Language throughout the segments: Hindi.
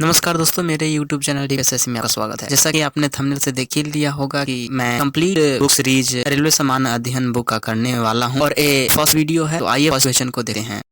नमस्कार दोस्तों, मेरे YouTube चैनल DSS में आपका स्वागत है। जैसा कि आपने थंबनेल से देख ही लिया होगा कि मैं कंप्लीट बुक सीरीज रेलवे सामान्य अध्ययन बुक का करने वाला हूं और ये फर्स्ट वीडियो है। तो आइए फर्स्ट क्वेश्चन को देखते हैं।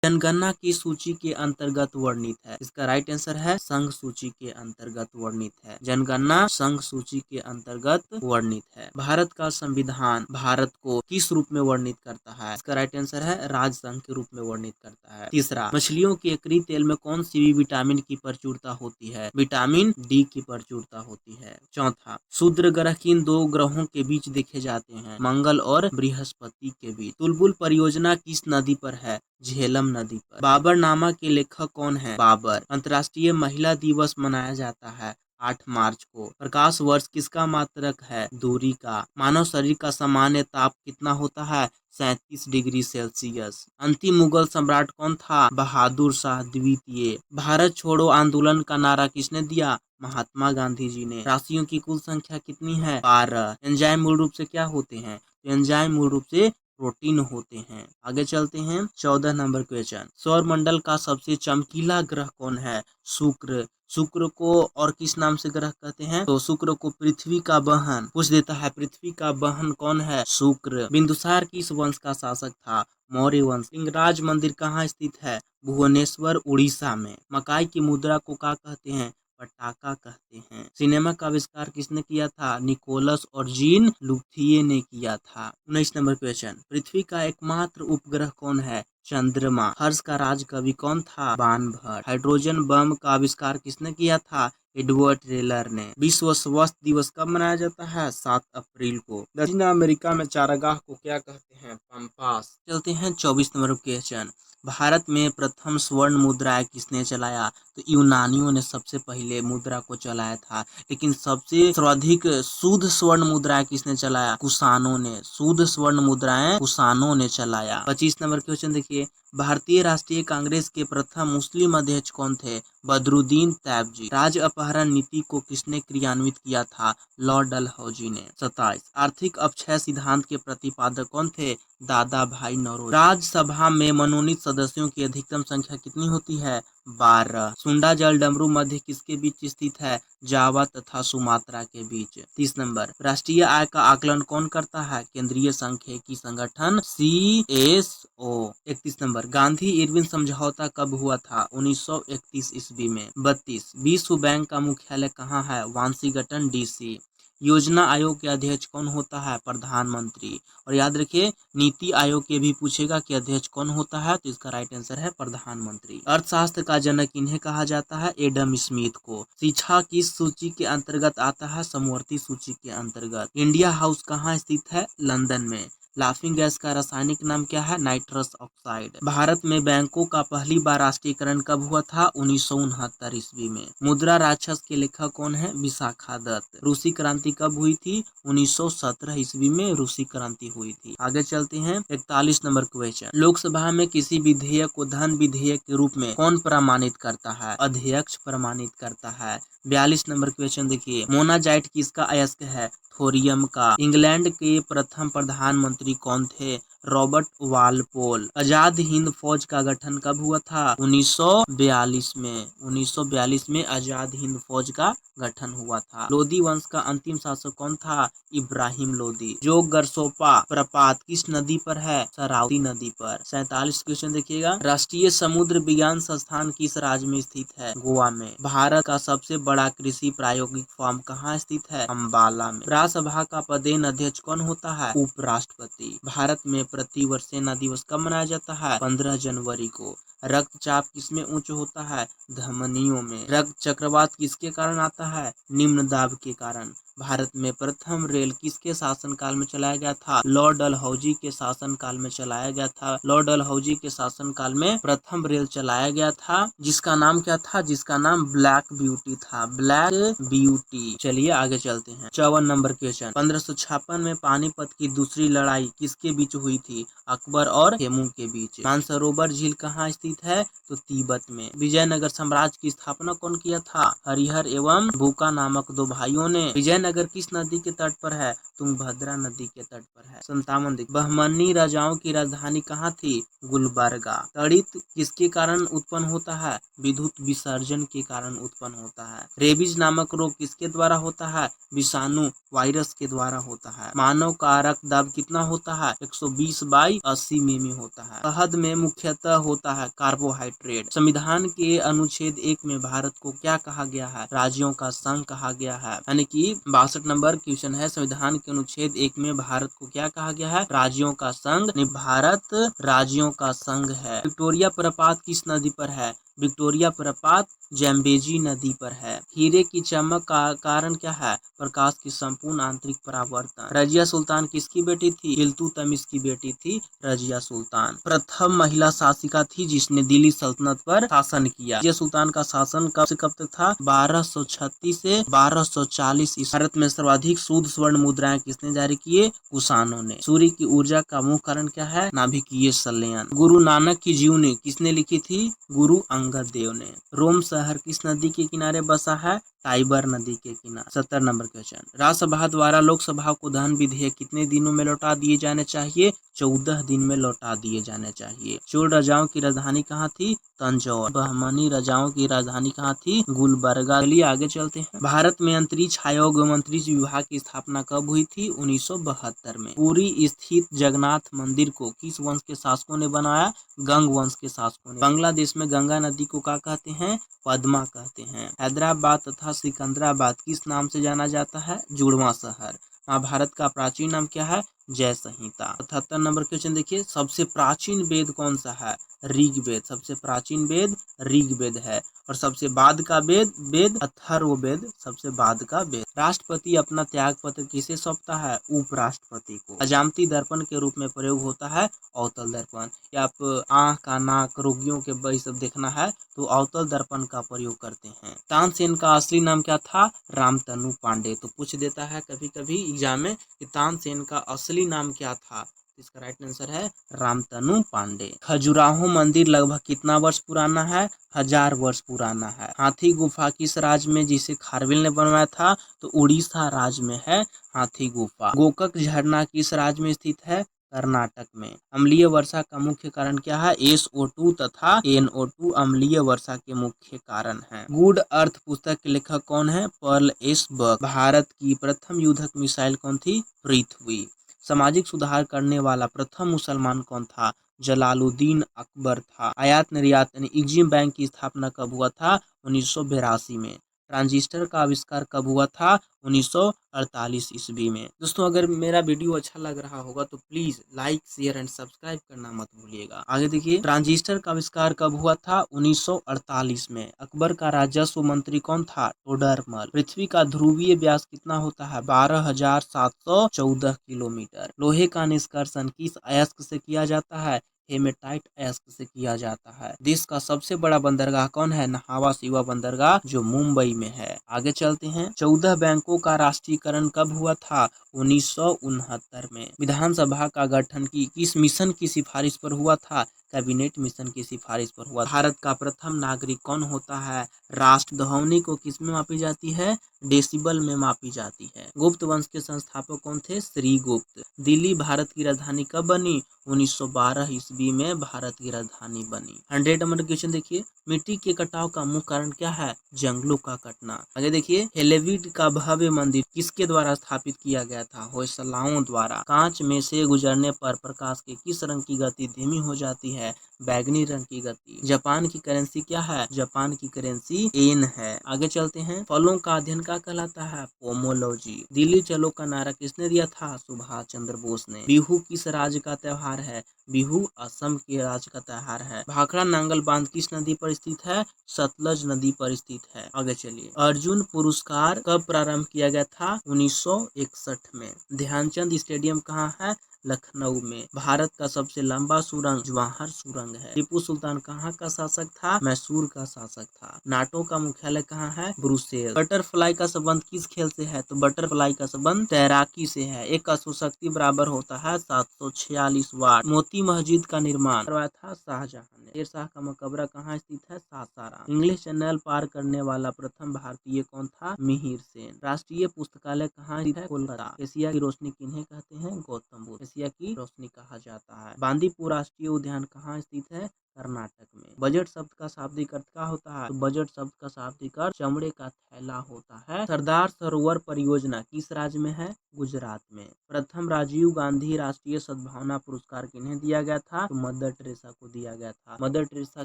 जनगणना की सूची के अंतर्गत वर्णित है। इसका राइट आंसर है संघ सूची के अंतर्गत वर्णित है। जनगणना संघ सूची के अंतर्गत वर्णित है। भारत का संविधान भारत को किस रूप में वर्णित करता है? इसका राइट आंसर है राजसंघ के रूप में वर्णित करता है। तीसरा, मछलियों के यकृत तेल में कौन सी विटामिन की प्रचुरता होती है? विटामिन डी की प्रचुरता होती है। चौथा, शूद्र ग्रह किन दो ग्रहों के बीच देखे जाते हैं? मंगल और बृहस्पति के बीच। तुलबुल परियोजना किस नदी पर है? झेलम नदी पर। बाबरनामा के लेखक कौन है? बाबर। अंतर्राष्ट्रीय महिला दिवस मनाया जाता है 8 मार्च को। प्रकाश वर्ष किसका मात्रक है? दूरी का। मानव शरीर का सामान्य ताप कितना होता है? 37 डिग्री सेल्सियस। अंतिम मुगल सम्राट कौन था? बहादुर शाह द्वितीय। भारत छोड़ो आंदोलन का नारा किसने दिया? महात्मा गांधी जी ने। राशियों की कुल संख्या कितनी है? 12। एंजाइम मूल रूप से क्या होते हैं? एंजाइम मूल रूप से प्रोटीन होते हैं। आगे चलते हैं 14 नंबर क्वेश्चन। सौर मंडल का सबसे चमकीला ग्रह कौन है? शुक्र। शुक्र को और किस नाम से ग्रह कहते हैं? तो शुक्र को पृथ्वी का बहन पूछ देता है। पृथ्वी का बहन कौन है? शुक्र। बिंदुसार किस वंश का शासक था? मौर्य वंश। लिंगराज मंदिर कहाँ स्थित है? भुवनेश्वर उड़ीसा में। मकाई की मुद्रा को क्या कहते हैं? पटाखा कहते हैं। सिनेमा का आविष्कार किसने किया था? निकोलस और जीन लुथिये ने किया था। 19 नंबर क्वेश्चन। पृथ्वी का एकमात्र उपग्रह कौन है? चंद्रमा। हर्ष का राज कवि कौन था? बाणभट्ट। हाइड्रोजन बम का आविष्कार किसने किया था? एडवर्ड टेलर ने। विश्व स्वास्थ्य दिवस कब मनाया जाता है? 7 अप्रैल को। दक्षिण अमेरिका में चारागाह को क्या कहते हैं? पंपास। चलते हैं 24 नंबर क्वेश्चन। भारत में प्रथम स्वर्ण मुद्रा किसने चलाया? तो यूनानियों ने सबसे पहले मुद्रा को चलाया था। लेकिन सबसे सर्वाधिक शुद्ध स्वर्ण मुद्राएं किसने चलाया? कुषाणों ने। शुद्ध स्वर्ण मुद्राएं कुषाणों ने चलाया। 25 नंबर क्वेश्चन देखिए। भारतीय राष्ट्रीय कांग्रेस के प्रथम मुस्लिम अध्यक्ष कौन थे? बदरुद्दीन तैयबजी। राज्य अपहरण नीति को किसने क्रियान्वित किया था? लॉर्ड डलहौजी ने। 27। आर्थिक अपक्षय सिद्धांत के प्रतिपादक कौन थे? दादा भाई नौरोजी। राज्यसभा में मनोनीत सदस्यों की अधिकतम संख्या कितनी होती है? 12। सुंडा जल डमरू मध्य किसके बीच स्थित है? जावा तथा सुमात्रा के बीच। 30 नंबर। राष्ट्रीय आय का आकलन कौन करता है? केंद्रीय सांख्यिकी संगठन CSO। 31 नंबर। गांधी इरविन समझौता कब हुआ था? 1931 ईस्वी में। 32। विश्व बैंक का मुख्यालय कहाँ है? Washington DC। योजना आयोग के अध्यक्ष कौन होता है? प्रधानमंत्री। और याद रखिए, नीति आयोग के भी पूछेगा कि अध्यक्ष कौन होता है, तो इसका राइट आंसर है प्रधानमंत्री। अर्थशास्त्र का जनक इन्हें कहा जाता है? एडम स्मिथ को। शिक्षा किस सूची के अंतर्गत आता है? समवर्ती सूची के अंतर्गत। इंडिया हाउस कहाँ स्थित है? लंदन में। लाफिंग गैस का रासायनिक नाम क्या है? Nitrous oxide. भारत में बैंकों का पहली बार राष्ट्रीयकरण कब हुआ था? 1969 ईस्वी में। मुद्रा राक्षस के लेखक कौन है? विशाखा दत्त। रूसी क्रांति कब हुई थी? 1917 ईस्वी में रूसी क्रांति हुई थी। आगे चलते हैं 41 नंबर क्वेश्चन। लोकसभा में किसी विधेयक को धन विधेयक के रूप में कौन प्रमाणित करता है? अध्यक्ष प्रमाणित करता है। 42 नंबर क्वेश्चन देखिए। मोनाजाइट किसका अयस्क है? थोरियम का। इंग्लैंड के प्रथम प्रधानमंत्री कौन थे? Robert Walpole. आजाद हिंद फौज का गठन कब हुआ था? 1942 में। 1942 में आजाद हिंद फौज का गठन हुआ था। लोदी वंश का अंतिम शासक कौन था? इब्राहिम लोदी। जोग गरसोपा प्रपात किस नदी पर है? शरावती नदी पर। 47 क्वेश्चन देखिएगा। राष्ट्रीय समुद्र विज्ञान संस्थान किस राज्य में स्थित है? गोवा में। भारत का सबसे बड़ा कृषि प्रायोगिक फार्म कहाँ स्थित है? अम्बाला में। राज्यसभा का पदेन अध्यक्ष कौन होता है? उपराष्ट्रपति। भारत में प्रतिवर्ष सेना दिवस कब मनाया जाता है? 15 जनवरी को। रक्तचाप किसमें उच्च होता है? धमनियों में। रक्त चक्रवात किसके कारण आता है? निम्न दाब के कारण। भारत में प्रथम रेल किसके शासनकाल में चलाया गया था? लॉर्ड डलहौजी के शासनकाल में चलाया गया था। लॉर्ड डलहौजी के शासनकाल में प्रथम रेल चलाया गया था, जिसका नाम क्या था? जिसका नाम ब्लैक ब्यूटी था। Black beauty. चलिए आगे चलते हैं 54 नंबर क्वेश्चन। 1556 में पानीपत की दूसरी लड़ाई किसके बीच हुई थी? अकबर और हेमू के बीच। मानसरोवर झील कहाँ स्थित है? तो तिब्बत में। विजयनगर साम्राज्य की स्थापना कौन किया था? हरिहर एवं भूका नामक दो भाइयों ने। विजयनगर विजयनगर किस नदी के तट पर है? तुंगभद्रा नदी के तट पर है। 57 देखिए, बहमनी राजाओं की राजधानी कहाँ थी? गुलबर्गा। तड़ित किसके कारण उत्पन्न होता है? विद्युत विसर्जन के कारण उत्पन्न होता है। रेबीज नामक रोग किसके द्वारा होता है? विषाणु वायरस के द्वारा होता है। मानव का रक्तदाब कितना होता है? 120/80 मिमी होता है। शहद में मुख्यतः होता है कार्बोहाइड्रेट। संविधान के अनुच्छेद 1 में भारत को क्या कहा गया है? राज्यों का संघ कहा गया है। यानी कि 62 नंबर क्वेश्चन है, संविधान के अनुच्छेद 1 में भारत को क्या कहा गया है? राज्यों का संघ। भारत राज्यों का संघ है। विक्टोरिया प्रपात किस नदी पर है? विक्टोरिया प्रपात जैम्बेजी नदी पर है। हीरे की चमक का कारण क्या है? प्रकाश की संपूर्ण आंतरिक परावर्तन। रजिया सुल्तान किसकी बेटी थी? इल्तुतमिश की बेटी थी रजिया सुल्तान। प्रथम महिला शासिका थी जिसने दिल्ली सल्तनत पर शासन किया। रजिया सुल्तान का शासन कब से कब तक था? 1236 से 1240। भारत में सर्वाधिक शुद्ध स्वर्ण मुद्राएं किसने जारी किए? कुषाणों ने। सूर्य की ऊर्जा का मुख्य कारण क्या है? नाभिकीय संलयन। गुरु नानक की जीवनी किसने लिखी थी? गुरु अंगद देव ने। रोम शहर किस नदी के किनारे बसा है? टाइबर नदी के किनारे। 70 नंबर क्वेश्चन, राज्यसभा द्वारा लोकसभा को धन विधेयक कितने दिनों में लौटा दिए जाने चाहिए? 14 दिन में लौटा दिए जाने चाहिए। चोल राजाओं की राजधानी कहाँ थी? तंजौर। बहमनी राजाओं की राजधानी कहाँ थी? गुलबर्गा। चलिए आगे चलते हैं। भारत में अंतरिक्ष आयोग एवं अंतरिक्ष विभाग की स्थापना कब हुई थी? 1972 में। पुरी स्थित जगन्नाथ मंदिर को किस वंश के शासकों ने बनाया? गंग वंश के शासकों ने। बांग्लादेश में गंगा नदी को क्या कहते हैं? पद्मा कहते हैं। हैदराबाद तथा सिकंदराबाद किस नाम से जाना जाता है? जुड़वा शहर। महाभारत का प्राचीन नाम क्या है? जय संहिता। 78 नंबर क्वेश्चन देखिए, सबसे प्राचीन वेद कौन सा है? ऋग्वेद। सबसे प्राचीन वेद ऋग्वेद है। और सबसे बाद का वेद अथर्ववेद सबसे बाद का वेद। राष्ट्रपति अपना त्याग पत्र किसे सौंपता है? उपराष्ट्रपति को। अजामती दर्पण के रूप में प्रयोग होता है अवतल दर्पण। या आप आंख का नाक रोगियों के वही सब देखना है तो अवतल दर्पण का प्रयोग करते हैं। तानसेन का असली नाम क्या था? रामतनु पांडे। तो पूछ देता है कभी कभी एग्जाम में कि तानसेन का असली नाम क्या था? इसका राइट आंसर है रामतनु पांडे। खजुराहो मंदिर लगभग कितना वर्ष पुराना है? 1000 वर्ष पुराना है। हाथी गुफा किस राज्य में जिसे खारवेल ने बनवाया था? तो उड़ीसा राज्य में है हाथी गुफा। गोकक झरना किस राज्य में स्थित है? कर्नाटक में। अम्लीय वर्षा का मुख्य कारण क्या है? SO2 तथा NO2 अम्लीय वर्षा के मुख्य कारण हैं। गुड अर्थ पुस्तक के लेखक कौन है? पर्ल एस बक। भारत की प्रथम युद्धक मिसाइल कौन थी? पृथ्वी। सामाजिक सुधार करने वाला प्रथम मुसलमान कौन था? जलालुद्दीन अकबर था। आयात निर्यात यानी एग्जिम बैंक की स्थापना कब हुआ था? 1982 में। ट्रांजिस्टर का आविष्कार कब हुआ था? 1948 ईस्वी में। दोस्तों अगर मेरा वीडियो अच्छा लग रहा होगा तो please like share and subscribe करना मत भूलिएगा। आगे देखिए, ट्रांजिस्टर का आविष्कार कब हुआ था? 1948 में। अकबर का राजस्व मंत्री कौन था? टोडरमल। पृथ्वी का ध्रुवीय व्यास कितना होता है? 12,714 किलोमीटर। लोहे का निष्कर्षण किस अयस्क से किया जाता है? हेमेटाइट अयस्क से किया जाता है। देश का सबसे बड़ा बंदरगाह कौन है? न्हावा शिवा बंदरगाह जो मुंबई में है। आगे चलते हैं। 14 बैंकों का राष्ट्रीयकरण कब हुआ था? 1969 में। विधानसभा का गठन किस मिशन की सिफारिश पर हुआ था? कैबिनेट मिशन की सिफारिश पर हुआ। भारत का प्रथम नागरिक कौन होता है? राष्ट्र ध्वनि को किस में मापी जाती है? डेसिबल में मापी जाती है। गुप्त वंश के संस्थापक कौन थे? श्रीगुप्त। दिल्ली भारत की राजधानी कब बनी? 1912 ईस्वी में भारत की राजधानी बनी। 100 नंबर क्वेश्चन देखिए, मिट्टी के कटाव का मुख्य कारण क्या है? जंगलों का कटना। आगे देखिए, हेलेविड का भव्य मंदिर किसके द्वारा स्थापित किया गया था? होयसलाओं द्वारा। कांच में से गुजरने पर प्रकाश के किस रंग की गति धीमी हो जाती है? बैगनी रंग की गति। जापान की करेंसी क्या है? जापान की करेंसी येन है। आगे चलते हैं। फलों का अध्ययन क्या कहलाता है? पोमोलॉजी। दिल्ली चलो का नारा किसने दिया था? सुभाष चंद्र बोस ने। बिहू किस राज्य का त्योहार है? बिहू असम के राज्य का त्योहार है। भाखड़ा नांगल बांध किस नदी पर स्थित है? सतलज नदी पर स्थित है। आगे चलिए, अर्जुन पुरस्कार कब प्रारंभ किया गया था? 1961 में। ध्यानचंद स्टेडियम कहाँ है? लखनऊ में। भारत का सबसे लंबा सुरंग जवाहर सुरंग है। टीपू सुल्तान कहाँ का शासक था? मैसूर का शासक था। नाटो का मुख्यालय कहाँ है? ब्रुसेल्स। बटरफ्लाई का संबंध किस खेल से है? तो बटरफ्लाई का संबंध तैराकी से है। एक का शक्ति बराबर होता है 746 वाट। मोती मस्जिद का निर्माण करवाया था शाहजहां ने। शेरशाह का मकबरा कहाँ स्थित है? सासाराम। इंग्लिश चैनल पार करने वाला प्रथम भारतीय कौन था? मिहिर सेन। राष्ट्रीय पुस्तकालय कहाँ स्थित है? कोलकाता। एशिया की रोशनी किन्हें कहते हैं? गौतम बुद्ध। एशिया की रोशनी कहा जाता है। बांदीपुर राष्ट्रीय उद्यान कहाँ स्थित है? कर्नाटक में। बजट शब्द का शाब्दिक अर्थ क्या होता है? तो बजट शब्द का शाब्दिक अर्थ चमड़े का थैला होता है। सरदार सरोवर परियोजना किस राज्य में है? गुजरात में। प्रथम राजीव गांधी राष्ट्रीय सद्भावना पुरस्कार किन्हें दिया गया था? तो मदर टेरेसा को दिया गया था। मदर टेरेसा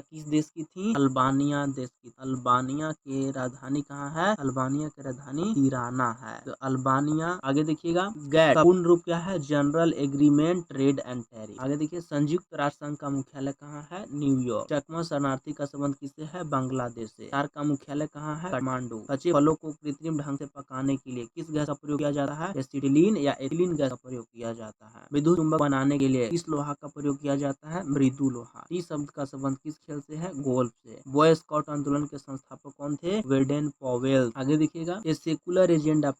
किस देश की थी? अल्बानिया देश की। अल्बानिया की राजधानी कहाँ है? अल्बानिया की राजधानी तिराना है। तो अल्बानिया। आगे देखिएगा, गैट का पूर्ण रूप क्या है? General agreement trade and tariff. आगे देखिए, संयुक्त राष्ट्र संघ का मुख्यालय कहाँ है? न्यूयॉर्क। चकमा शरणार्थी का संबंध किससे है? बांग्लादेश से। सार्क का मुख्यालय कहाँ है? काठमांडू। कच्चे फलों को कृत्रिम ढंग से पकाने के लिए किस गैस का प्रयोग किया जाता है? एसिटिलीन या एथिलीन गैस का प्रयोग किया जाता है। विद्युत चुंबक बनाने के लिए किस लोहा का प्रयोग किया जाता है? मृदु लोहा। टी शब्द का संबंध किस खेल से है? गोल्फ से। बॉय स्काउट आंदोलन के संस्थापक कौन थे? वेडेन पॉवेल। आगे देखिएगा, ए सेकुलर एजेंडा